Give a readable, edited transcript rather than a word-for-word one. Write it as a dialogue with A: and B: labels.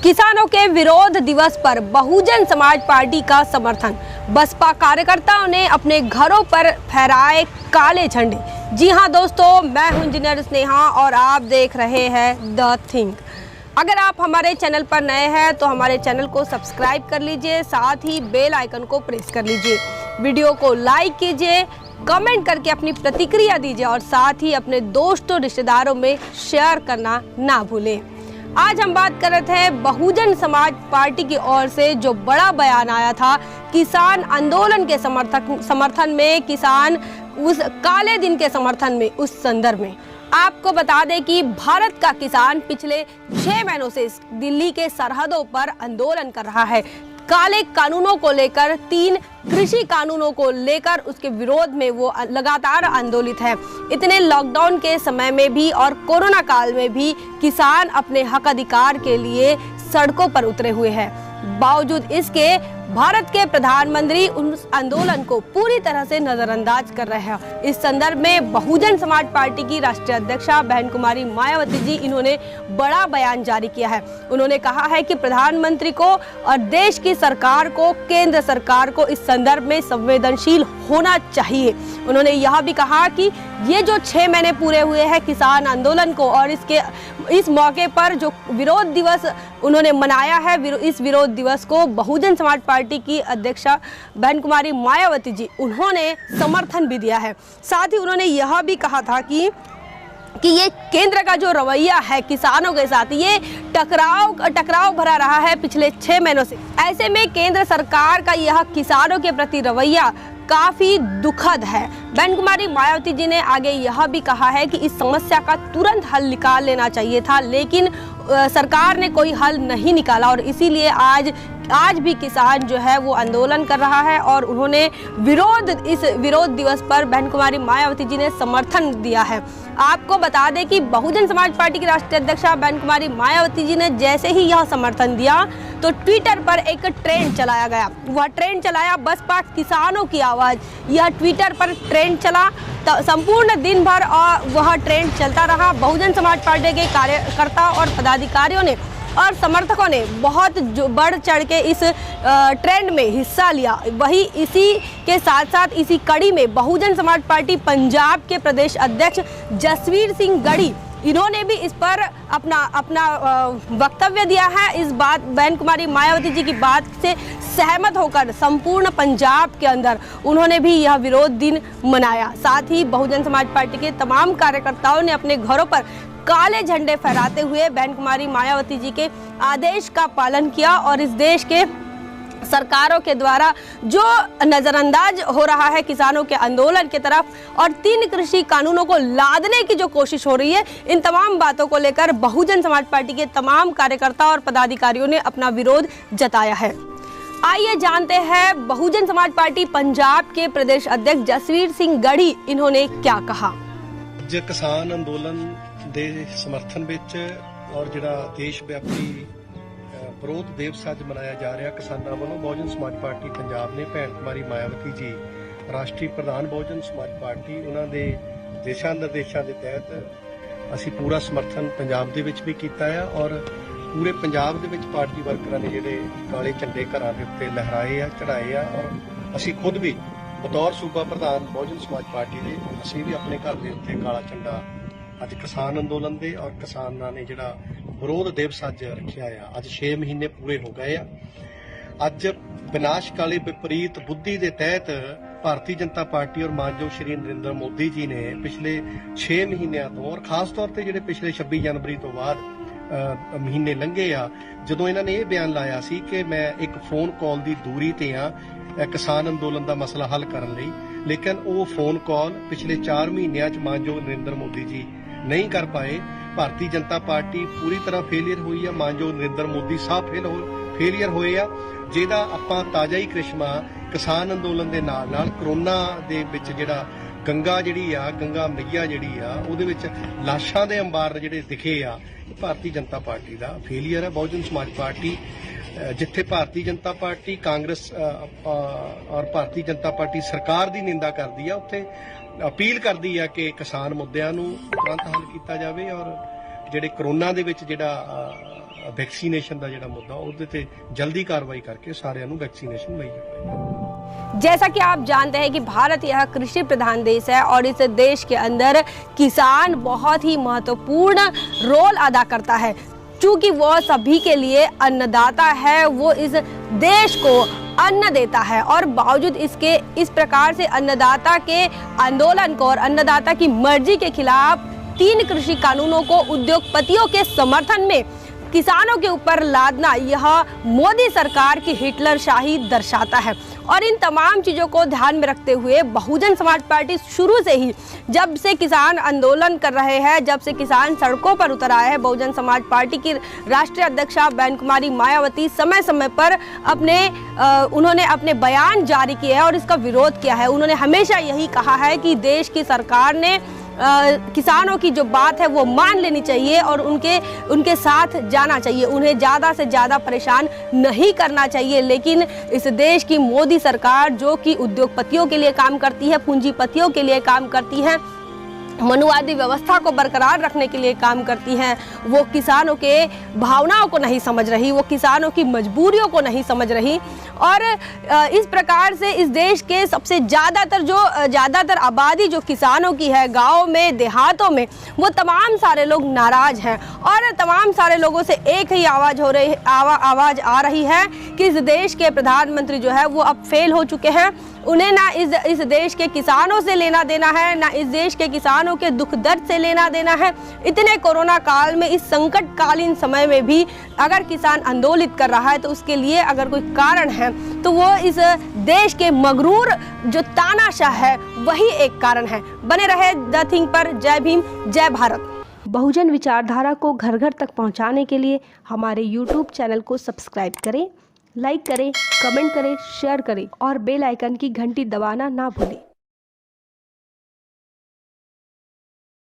A: किसानों के विरोध दिवस पर बहुजन समाज पार्टी का समर्थन। बसपा कार्यकर्ताओं ने अपने घरों पर फहराए काले झंडे। जी हां दोस्तों, मैं हूं इंजीनियर स्नेहा और आप देख रहे हैं द थिंक। अगर आप हमारे चैनल पर नए हैं तो हमारे चैनल को सब्सक्राइब कर लीजिए, साथ ही बेल आइकन को प्रेस कर लीजिए। वीडियो को लाइक कीजिए, कमेंट करके अपनी प्रतिक्रिया दीजिए और साथ ही अपने दोस्तों रिश्तेदारों में शेयर करना ना भूलें। आज हम बात कर रहे थे बहुजन समाज पार्टी की ओर से जो बड़ा बयान आया था किसान आंदोलन के समर्थन में, किसान उस काले दिन के समर्थन में। उस संदर्भ में आपको बता दें कि भारत का किसान पिछले 6 महीनों से दिल्ली के सरहदों पर आंदोलन कर रहा है। काले कानूनों को लेकर, 3 कृषि कानूनों को लेकर उसके विरोध में वो लगातार आंदोलित है। इतने लॉकडाउन के समय में भी और कोरोना काल में भी किसान अपने हक अधिकार के लिए सड़कों पर उतरे हुए हैं। बावजूद इसके भारत के प्रधानमंत्री उस आंदोलन को पूरी तरह से नजरअंदाज कर रहे हैं। इस संदर्भ में बहुजन समाज पार्टी की राष्ट्रीय अध्यक्षा बहन कुमारी मायावती जी, इन्होंने बड़ा बयान जारी किया है। उन्होंने कहा है कि प्रधानमंत्री को और देश की सरकार को, केंद्र सरकार को इस संदर्भ में संवेदनशील होना चाहिए। उन्होंने यह भी कहा कि ये जो 6 महीने पूरे हुए हैं किसान आंदोलन को और इस मौके पर जो विरोध दिवस उन्होंने मनाया है, इस विरोध दिवस को बहुजन समाज पार्टी की अध्यक्षा बहन कुमारी मायावती जी, उन्होंने समर्थन भी दिया है। साथ ही उन्होंने यह भी कहा था कि ये केंद्र का जो रवैया है किसानों के साथ, ये टकराव भरा रहा है पिछले 6 महीनों से। ऐसे में केंद्र सरकार का यह किसानों के प्रति रवैया काफी दुखद है। बहन कुमारी मायावती जी ने आगे यह भी कहा है कि इस समस्या का तुरंत हल निकाल लेना चाहिए था, लेकिन सरकार ने कोई हल नहीं निकाला और इसीलिए आज भी किसान जो है वो आंदोलन कर रहा है। और उन्होंने इस विरोध दिवस पर बहन कुमारी मायावती जी ने समर्थन दिया है। आपको बता दें कि बहुजन समाज पार्टी की राष्ट्रीय अध्यक्षा बहन कुमारी मायावती जी ने जैसे ही यह समर्थन दिया तो ट्विटर पर एक ट्रेंड चलाया गया। वह ट्रेंड चलाया बसपा किसानों की आवाज़। यह ट्विटर पर ट्रेंड चला संपूर्ण दिन भर और वह ट्रेंड चलता रहा। बहुजन समाज पार्टी के कार्यकर्ता और पदाधिकारियों ने और समर्थकों ने बहुत बढ़ चढ़ के इस ट्रेंड में हिस्सा लिया। वही इसी के साथ साथ इसी कड़ी में बहुजन समाज पार्टी पंजाब के प्रदेश अध्यक्ष जसवीर सिंह गढ़ी, इन्होंने भी इस पर अपना वक्तव्य दिया है। इस बात बहन कुमारी मायावती जी की बात से सहमत होकर संपूर्ण पंजाब के अंदर उन्होंने भी यह विरोध दिन मनाया। साथ ही बहुजन समाज पार्टी के तमाम कार्यकर्ताओं ने अपने घरों पर काले झंडे फहराते हुए बहन कुमारी मायावती जी के आदेश का पालन किया और इस देश के सरकारों के द्वारा जो नजरअंदाज हो रहा है किसानों के आंदोलन की तरफ और 3 कृषि कानूनों को लादने की जो कोशिश हो रही है, इन तमाम बातों को लेकर बहुजन समाज पार्टी के तमाम कार्यकर्ता और पदाधिकारियों ने अपना विरोध जताया है। आइए जानते हैं बहुजन समाज पार्टी पंजाब के प्रदेश अध्यक्ष जसवीर सिंह गढ़ी, इन्होंने क्या कहा।
B: किसान अंदोलन ਦੇ ਸਮਰਥਨ ਵਿੱਚ ਔਰ ਜਿਹੜਾ ਦੇਸ਼ ਵਿਆਪੀ ਵਿਰੋਧ ਦਿਵਸ ਅੱਜ ਮਨਾਇਆ ਜਾ ਰਿਹਾ ਕਿਸਾਨਾਂ ਵੱਲੋਂ ਬਹੁਜਨ ਸਮਾਜ ਪਾਰਟੀ ਪੰਜਾਬ ਨੇ ਭੈਣ ਕੁਮਾਰੀ ਮਾਇਆਵਤੀ ਜੀ ਰਾਸ਼ਟਰੀ ਪ੍ਰਧਾਨ ਬਹੁਜਨ ਸਮਾਜ ਪਾਰਟੀ ਉਹਨਾਂ ਦੇ ਦਿਸ਼ਾ ਨਿਰਦੇਸ਼ਾਂ ਦੇ ਤਹਿਤ ਅਸੀਂ ਪੂਰਾ ਸਮਰਥਨ ਪੰਜਾਬ ਦੇ ਵਿੱਚ ਵੀ ਕੀਤਾ ਹੈ ਔਰ ਪੂਰੇ ਪੰਜਾਬ ਦੇ ਵਿੱਚ ਪਾਰਟੀ ਵਰਕਰਾਂ ਨੇ ਜਿਹੜੇ ਕਾਲੇ ਝੰਡੇ ਘਰਾਂ ਦੇ ਉੱਤੇ ਲਹਿਰਾਏ ਆ, ਚੜਾਏ ਆ ਔਰ ਅਸੀਂ ਖੁਦ ਵੀ ਬਤੌਰ ਸੂਬਾ ਪ੍ਰਧਾਨ ਬਹੁਜਨ ਸਮਾਜ ਪਾਰਟੀ ਦੇ ਅਸੀਂ ਵੀ ਆਪਣੇ ਘਰ ਦੇ ਉੱਤੇ ਕਾਲਾ ਝੰਡਾ ਅੱਜ ਕਿਸਾਨ ਅੰਦੋਲਨ ਦੇ ਔਰ ਕਿਸਾਨਾਂ ਨੇ ਜਿਹੜਾ ਵਿਰੋਧ ਦਿਵਸ ਅੱਜ ਰੱਖਿਆ ਆ। ਅੱਜ 6 ਮਹੀਨੇ ਪੂਰੇ ਹੋ ਗਏ ਆ। ਅੱਜ ਵਿਨਾਸ਼ਕਾਲੀ ਵਿਪਰੀਤ ਬੁੱਧੀ ਦੇ ਤਹਿਤ ਭਾਰਤੀ ਜਨਤਾ ਪਾਰਟੀ ਔਰ ਮਾਨਯੋਗ ਸ਼੍ਰੀ ਨਰਿੰਦਰ ਮੋਦੀ ਜੀ ਨੇ ਪਿਛਲੇ 6 ਮਹੀਨਿਆਂ ਤੋਂ ਔਰ ਖਾਸ ਤੌਰ ਤੇ ਜਿਹੜੇ ਪਿਛਲੇ 26 ਜਨਵਰੀ ਤੋਂ ਬਾਅਦ ਮਹੀਨੇ ਲੰਘੇ ਆ, ਜਦੋਂ ਇਹਨਾਂ ਨੇ ਇਹ ਬਿਆਨ ਲਾਇਆ ਸੀ ਕਿ ਮੈਂ ਇੱਕ ਫੋਨ ਕਾਲ ਦੀ ਦੂਰੀ ਤੇ ਆ ਕਿਸਾਨ ਅੰਦੋਲਨ ਦਾ ਮਸਲਾ ਹੱਲ ਕਰਨ ਲਈ, ਲੇਕਿਨ ਉਹ ਫੋਨ ਕਾਲ ਪਿਛਲੇ 4 ਮਹੀਨਿਆਂ 'ਚ ਮਾਨਯੋਗ ਨਰਿੰਦਰ ਮੋਦੀ ਜੀ नहीं कर पाए। भारतीय जनता पार्टी पूरी तरह फेलियर हुई है। मानयोग नरेंद्र मोदी साहब फेलियर होए आ, ਜਿਹਦਾ ਆਪਾਂ ਤਾਜ਼ਾ ਹੀ ਕ੍ਰਿਸ਼ਮਾ ਕਿਸਾਨ ਅੰਦੋਲਨ ਦੇ ਨਾਲ ਕਰੋਨਾ ਦੇ ਵਿੱਚ ਜਿਹੜਾ ਗੰਗਾ ਜਿਹੜੀ ਆ, ਗੰਗਾ ਮਈਆ ਜਿਹੜੀ ਆ, ਉਹਦੇ ਵਿੱਚ ਲਾਸ਼ਾਂ ਦੇ ਅੰਬਾਰ ਜਿਹੜੇ ਦਿਖੇ ਆ, ਭਾਰਤੀ ਜਨਤਾ ਪਾਰਟੀ ਦਾ ਫੇਲਿਅਰ ਹੈ। ਬਹੁਜਨ ਸਮਾਜ ਪਾਰਟੀ ਜਿੱਥੇ ਭਾਰਤੀ ਜਨਤਾ ਪਾਰਟੀ ਕਾਂਗਰਸ ਔਰ ਭਾਰਤੀ ਜਨਤਾ ਪਾਰਟੀ ਸਰਕਾਰ ਦੀ ਨਿੰਦਾ ਕਰਦੀ ਆ, ਉੱਥੇ अपील करती है कि किसान मुद्दों तुरंत हल किया जाए और ਜਿਹੜੇ ਕਰੋਨਾ ਦੇ ਵਿੱਚ ਜਿਹੜਾ ਵੈਕਸੀਨੇਸ਼ਨ ਦਾ ਜਿਹੜਾ ਮੁੱਦਾ ਉਹਦੇ ਤੇ ਜਲਦੀ ਕਾਰਵਾਈ ਕਰਕੇ ਸਾਰਿਆਂ ਨੂੰ ਵੈਕਸੀਨੇਸ਼ਨ ਮੁਹੱਈਆ ਕਰਾਈ।
A: जैसा कि आप जानते हैं कि भारत यह कृषि प्रधान देश है और इस देश के अंदर किसान बहुत ही महत्वपूर्ण रोल अदा करता है। चूंकि वो सभी के लिए अन्नदाता है, वो इस देश को अन्न देता है और बावजूद इसके इस प्रकार से अन्नदाता के आंदोलन को और अन्नदाता की मर्जी के खिलाफ 3 कृषि कानूनों को उद्योगपतियों के समर्थन में किसानों के ऊपर लादना यह मोदी सरकार की हिटलरशाही दर्शाता है। और इन तमाम चीज़ों को ध्यान में रखते हुए बहुजन समाज पार्टी शुरू से ही, जब से किसान आंदोलन कर रहे हैं, जब से किसान सड़कों पर उतर आए हैं, बहुजन समाज पार्टी की राष्ट्रीय अध्यक्षा बहन कुमारी मायावती समय समय पर उन्होंने अपने बयान जारी किए हैं और इसका विरोध किया है। उन्होंने हमेशा यही कहा है कि देश की सरकार ने किसानों की जो बात है वो मान लेनी चाहिए और उनके साथ जाना चाहिए, उन्हें ज़्यादा से ज़्यादा परेशान नहीं करना चाहिए। लेकिन इस देश की मोदी सरकार, जो कि उद्योगपतियों के लिए काम करती है, पूंजीपतियों के लिए काम करती है, मनुवादी व्यवस्था को बरकरार रखने के लिए काम करती हैं, वो किसानों के भावनाओं को नहीं समझ रही, वो किसानों की मजबूरियों को नहीं समझ रही। और इस प्रकार से इस देश के सबसे ज़्यादातर आबादी जो किसानों की है, गाँव में, देहातों में, वो तमाम सारे लोग नाराज़ हैं और तमाम सारे लोगों से एक ही आवाज़ आ रही है कि इस देश के प्रधानमंत्री जो है वो अब फेल हो चुके हैं। उन्हें ना इस देश के किसानों से लेना देना है, ना इस देश के किसानों के दुख दर्द से लेना देना है। इतने कोरोना काल में, इस संकटकालीन समय में भी अगर किसान आंदोलित कर रहा है तो उसके लिए अगर कोई कारण है तो वो इस देश के मगरूर जो तानाशाह है वही एक कारण है। बने रहे द थिंग पर। जय भीम, जय भारत। बहुजन विचारधारा को घर घर तक पहुंचाने के लिए हमारे YouTube चैनल को सब्सक्राइब करें, लाइक करें, कमेंट करें, शेयर करें और बेल आइकन की घंटी दबाना ना भूलें।